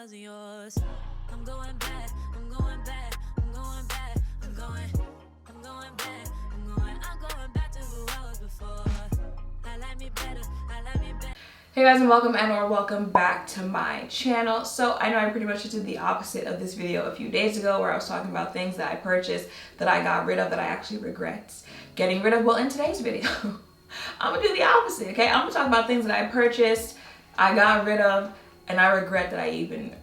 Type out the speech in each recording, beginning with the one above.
wasn't yours. I'm going back, I'm going back, I'm going back, I'm going back, I'm going back to who I was before. I like me better, I like me better. Hey guys, and welcome back to my channel. So I know I pretty much just did the opposite of this video a few days ago where I was talking about things that I purchased that I got rid of that I actually regret getting rid of. Well, in today's video, I'm gonna do the opposite, okay? I'm gonna talk about things that I purchased, I got rid of, and I regret that I even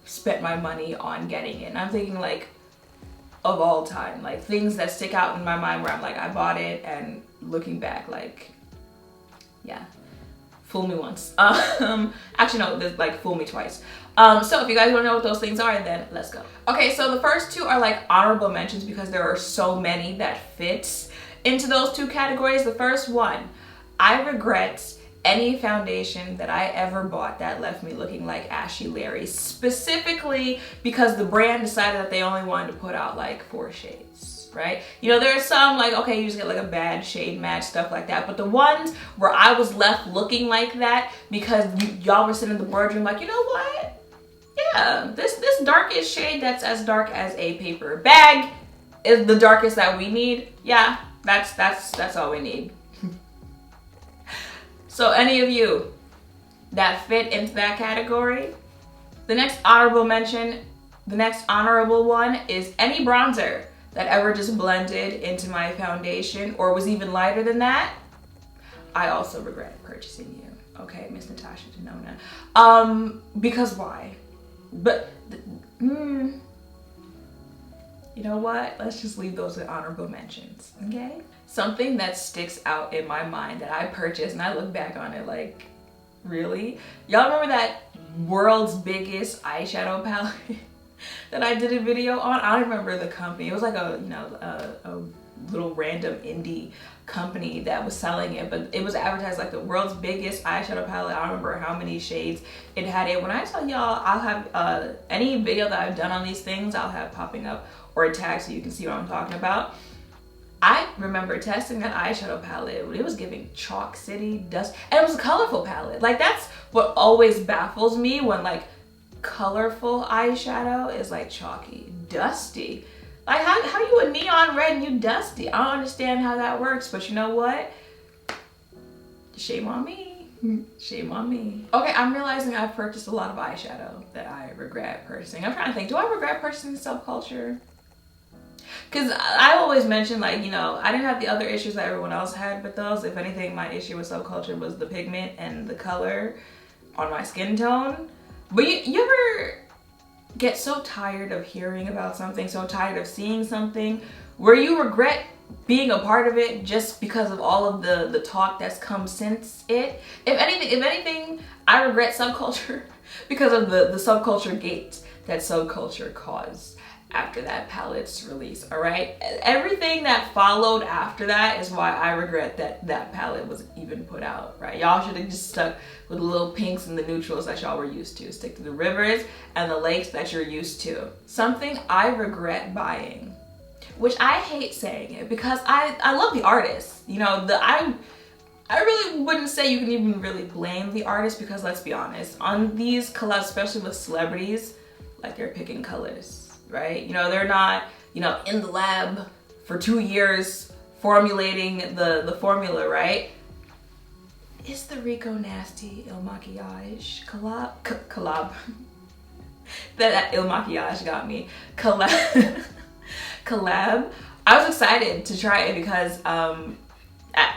spent my money on getting it. And I'm thinking like of all time, like things that stick out in my mind where I'm like, I bought it, and looking back, like, yeah. Fool me once. Actually no, like fool me twice. So if you guys want to know what those things are, then let's go. Okay, so the first two are like honorable mentions because there are so many that fits into those two categories. The first one, I regret any foundation that I ever bought that left me looking like Ashy Larry, specifically because the brand decided that they only wanted to put out like 4 shades, right? You know, there are some like, okay, you just get like a bad shade match, stuff like that, but the ones where I was left looking like that because y'all were sitting in the boardroom like, you know what? Yeah, this darkest shade that's as dark as a paper bag is the darkest that we need. Yeah, that's all we need. So any of you that fit into that category, the next honorable mention, the next honorable one is any bronzer that ever just blended into my foundation or was even lighter than that. I also regret purchasing you. Okay, Miss Natasha Denona. Because why? But, you know what? Let's just leave those as honorable mentions, okay? Something that sticks out in my mind that I purchased and I look back on it like, really? Y'all remember that world's biggest eyeshadow palette that I did a video on? I don't remember the company. It was like a, you know, a little random indie company that was selling it, but it was advertised like the world's biggest eyeshadow palette. I don't remember how many shades it had in. When I tell y'all, I'll have any video that I've done on these things, I'll have popping up or a tag so you can see what I'm talking about. I remember testing that eyeshadow palette. It was giving chalk city, dust, and it was a colorful palette. Like that's what always baffles me when like colorful eyeshadow is like chalky, dusty. Like how you a neon red and you dusty? I don't understand how that works, but you know what? Shame on me. Shame on me. Okay, I'm realizing I've purchased a lot of eyeshadow that I regret purchasing. I'm trying to think, do I regret purchasing Subculture? Because I always mention like, you know, I didn't have the other issues that everyone else had with those. If anything, my issue with Subculture was the pigment and the color on my skin tone. But you ever get so tired of hearing about something, so tired of seeing something, where you regret being a part of it just because of all of the talk that's come since it? If anything, I regret Subculture because of the Subculture gate that Subculture caused after that palette's release, all right? Everything that followed after that is why I regret that palette was even put out, right? Y'all should have just stuck with the little pinks and the neutrals that y'all were used to. Stick to the rivers and the lakes that you're used to. Something I regret buying, which I hate saying it because I love the artist. You know, I really wouldn't say you can even really blame the artist because let's be honest, on these collabs, especially with celebrities, like they're picking colors. Right? You know, they're not, you know, in the lab for 2 years formulating the formula, right? Is the Rico Nasty Il Makiage collab? that Il Makiage got me. Collab. I was excited to try it because up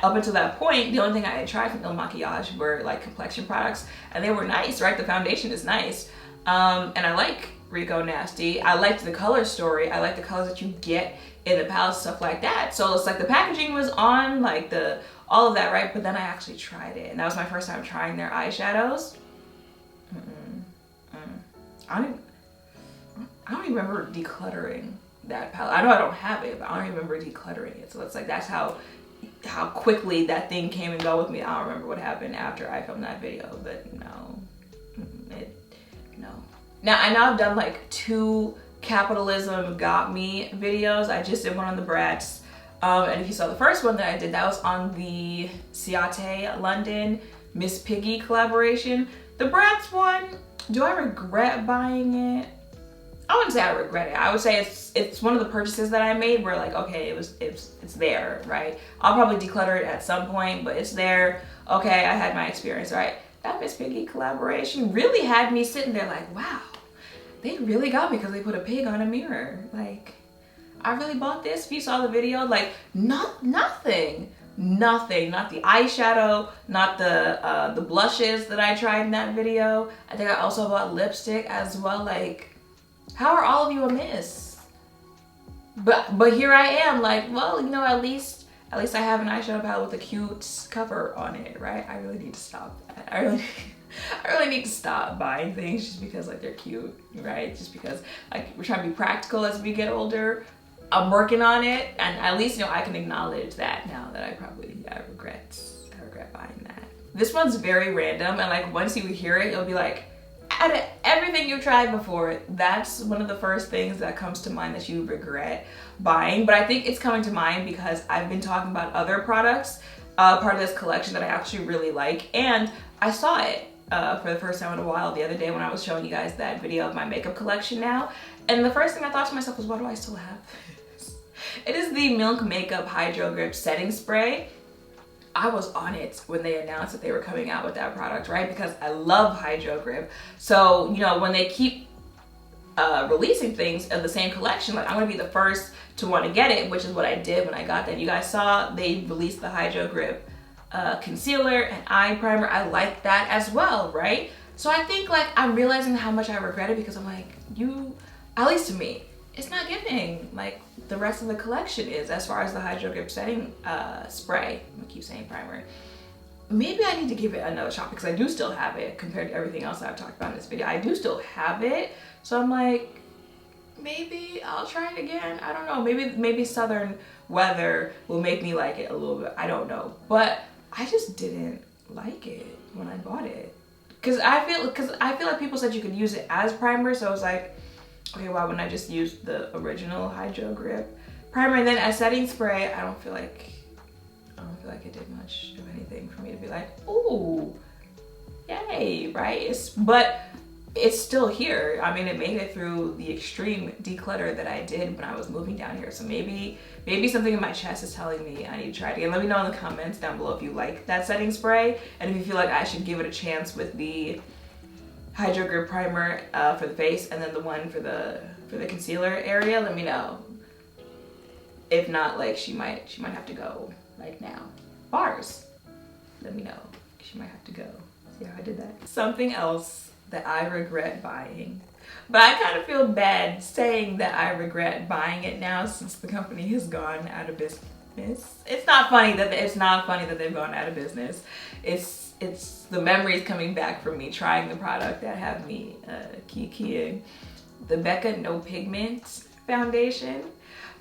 until that point, the only thing I had tried from Il Makiage were like complexion products, and they were nice, right? The foundation is nice, and I like Rico Nasty. I liked the color story. I like the colors that you get in the palette, stuff like that. So it's like the packaging was on, like all of that, right? But then I actually tried it, and that was my first time trying their eyeshadows. I don't even remember decluttering that palette. I know I don't have it, but I don't even remember decluttering it. So it's like that's how quickly that thing came and go with me. I don't remember what happened after I filmed that video, but no. Now, I know I've done like 2 capitalism got me videos. I just did one on the Bratz. And if you saw the first one that I did, that was on the Ciate London Miss Piggy collaboration. The Bratz one, Do I regret buying it? I wouldn't say I regret it. I would say it's one of the purchases that I made where like, okay, it's there, right? I'll probably declutter it at some point, but it's there. Okay, I had my experience, right? That Miss Piggy collaboration really had me sitting there like, wow, they really got me because they put a pig on a mirror. Like, I really bought this. If you saw the video, like, nothing, not the eyeshadow, not the blushes that I tried in that video. I think I also bought lipstick as well. Like, how are all of you a miss? But here I am, like, well, you know, at least I have an eyeshadow palette with a cute cover on it, right? I really need to stop that. I really need to stop buying things just because like they're cute, right? Just because like we're trying to be practical as we get older. I'm working on it, and at least, you know, I can acknowledge that now that I regret buying that. This one's very random, and like once you hear it, you'll be like, out of everything you've tried before, that's one of the first things that comes to mind that you regret buying. But I think it's coming to mind because I've been talking about other products, part of this collection that I actually really like, and I saw it for the first time in a while the other day when I was showing you guys that video of my makeup collection now. And the first thing I thought to myself was, why do I still have this? It is the Milk Makeup Hydro Grip Setting Spray. I was on it when they announced that they were coming out with that product, right? Because I love Hydro Grip. So, you know, when they keep releasing things of the same collection, like I'm gonna be the first to want to get it, which is what I did when I got that. You guys saw they released the Hydro Grip concealer and eye primer. I like that as well, right? So I think like I'm realizing how much I regret it because I'm like, at least to me, it's not giving like the rest of the collection is as far as the Hydro Grip setting spray. I'm gonna keep saying primer. Maybe I need to give it another shot because I do still have it compared to everything else I've talked about in this video. I do still have it. So I'm like, maybe I'll try it again. I don't know. Maybe southern weather will make me like it a little bit. I don't know. But I just didn't like it when I bought it. Cause I feel like people said you could use it as primer, so I was like, okay, why wouldn't I just use the original Hydro Grip primer? And then as setting spray, I don't feel like it did much of anything for me to be like, ooh, yay, right? But it's still here. I mean, it made it through the extreme declutter that I did when I was moving down here. So maybe something in my chest is telling me I need to try it again. Let me know in the comments down below if you like that setting spray and if you feel like I should give it a chance with the Hydro Grip primer for the face and then the one for the concealer area. Let me know. If not, like she might have to go like now. Bars. Let me know. She might have to go. See how I did that? Something else that I regret buying, but I kind of feel bad saying that I regret buying it now since the company has gone out of business. It's not funny that they've gone out of business. It's the memories coming back from me trying the product that have me kikiing. The Becca No Pigment foundation,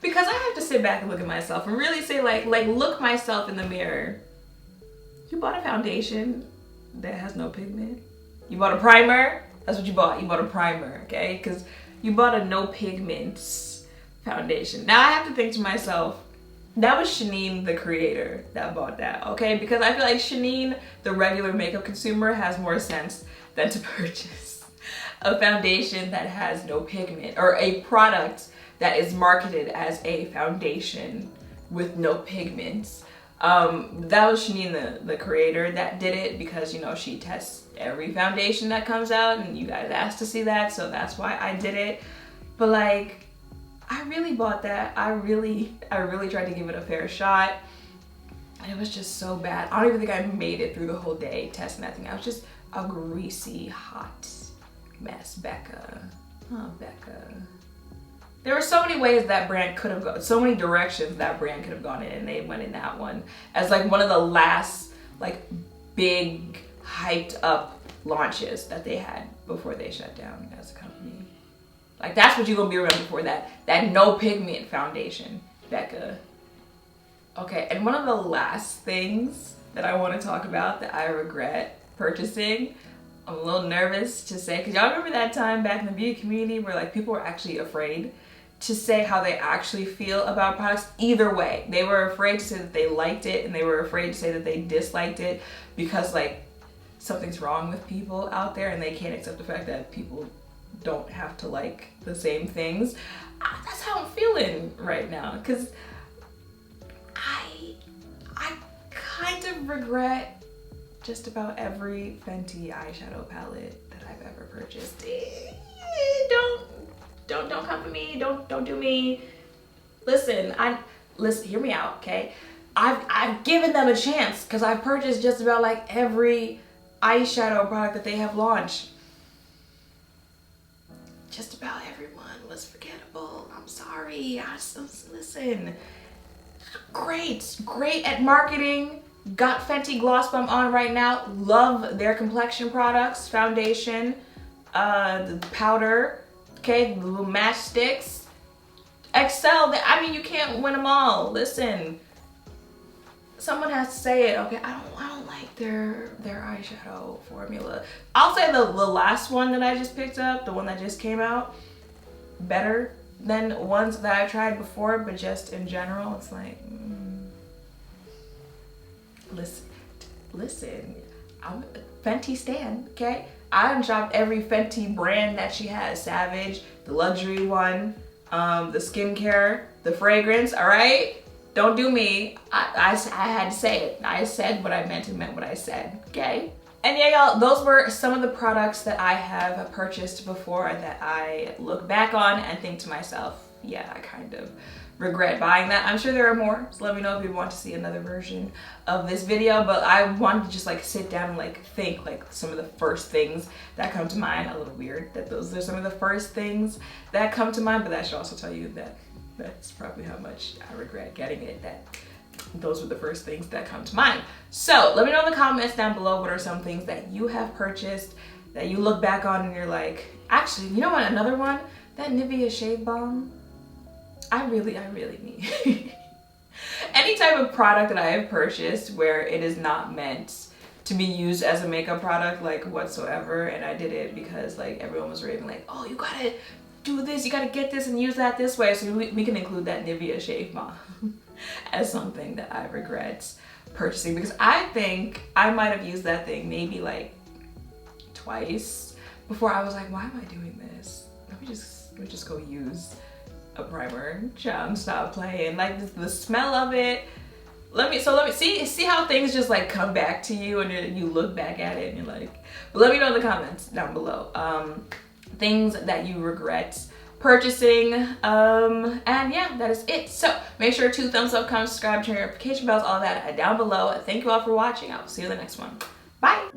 because I have to sit back and look at myself and really say like look myself in the mirror. You bought a foundation that has no pigment. You bought a primer. That's what you bought. You bought a primer, okay? Because you bought a no pigments foundation. Now I have to think to myself, that was Shanine, the creator, that bought that, okay? Because I feel like Shanine, the regular makeup consumer, has more sense than to purchase a foundation that has no pigment or a product that is marketed as a foundation with no pigments. That was Shanine, the creator, that did it because, you know, she tests every foundation that comes out and you guys asked to see that, so that's why I did it. But like, I really bought that. I really tried to give it a fair shot. And it was just so bad. I don't even think I made it through the whole day testing that thing. I was just a greasy, hot mess. Becca. Oh, Becca. There were so many ways that brand could have gone, so many directions that brand could have gone in, and they went in that one as like one of the last like big hyped up launches that they had before they shut down as a company. Like that's what you're gonna be remembered for, that no pigment foundation, Becca. Okay, and one of the last things that I want to talk about that I regret purchasing, I'm a little nervous to say, because y'all remember that time back in the beauty community where like people were actually afraid to say how they actually feel about products either way. They were afraid to say that they liked it and they were afraid to say that they disliked it because like something's wrong with people out there and they can't accept the fact that people don't have to like the same things. That's how I'm feeling right now, because I kind of regret just about every Fenty eyeshadow palette that I've ever purchased. Don't come for me. Don't do me. Listen, hear me out, okay? I've given them a chance because I've purchased just about like every eyeshadow product that they have launched. Just about everyone was forgettable. I'm sorry. Listen. Great at marketing. Got Fenty Gloss Bomb on right now. Love their complexion products, foundation, the powder, okay, the little matchsticks. Excel, I mean, you can't win them all. Listen, someone has to say it, okay? I don't like their eyeshadow formula. I'll say the last one that I just picked up, the one that just came out, better than ones that I've tried before, but just in general, it's like, listen, I'm a Fenty stan, okay? I've shopped every Fenty brand that she has. Savage, the luxury one, the skincare, the fragrance, all right? Don't do me. I had to say it. I said what I meant and meant what I said, okay? And yeah, y'all, those were some of the products that I have purchased before that I look back on and think to myself, yeah, I kind of regret buying that. I'm sure there are more, so let me know if you want to see another version of this video, but I wanted to just like sit down and like think like some of the first things that come to mind. A little weird that those are some of the first things that come to mind, but that should also tell you that that's probably how much I regret getting it, that those were the first things that come to mind. So let me know in the comments down below what are some things that you have purchased that you look back on and you're like, actually, you know what, another one? That Nivea shave balm, I really need. Any type of product that I have purchased where it is not meant to be used as a makeup product like whatsoever, and I did it because like everyone was raving like, oh, you gotta do this, you gotta get this and use that this way, so we can include that Nivea shave balm as something that I regret purchasing, because I think I might have used that thing maybe like twice before I was like, why am I doing this? Let me just go use a primer. Stop playing. Like the smell of it. Let me see how things just like come back to you and you look back at it and you're like, but let me know in the comments down below things that you regret purchasing, and yeah, that is it. So make sure to thumbs up, comment, subscribe, turn your notification bells, all that down below. Thank you all for watching. I will see you in the next one. Bye.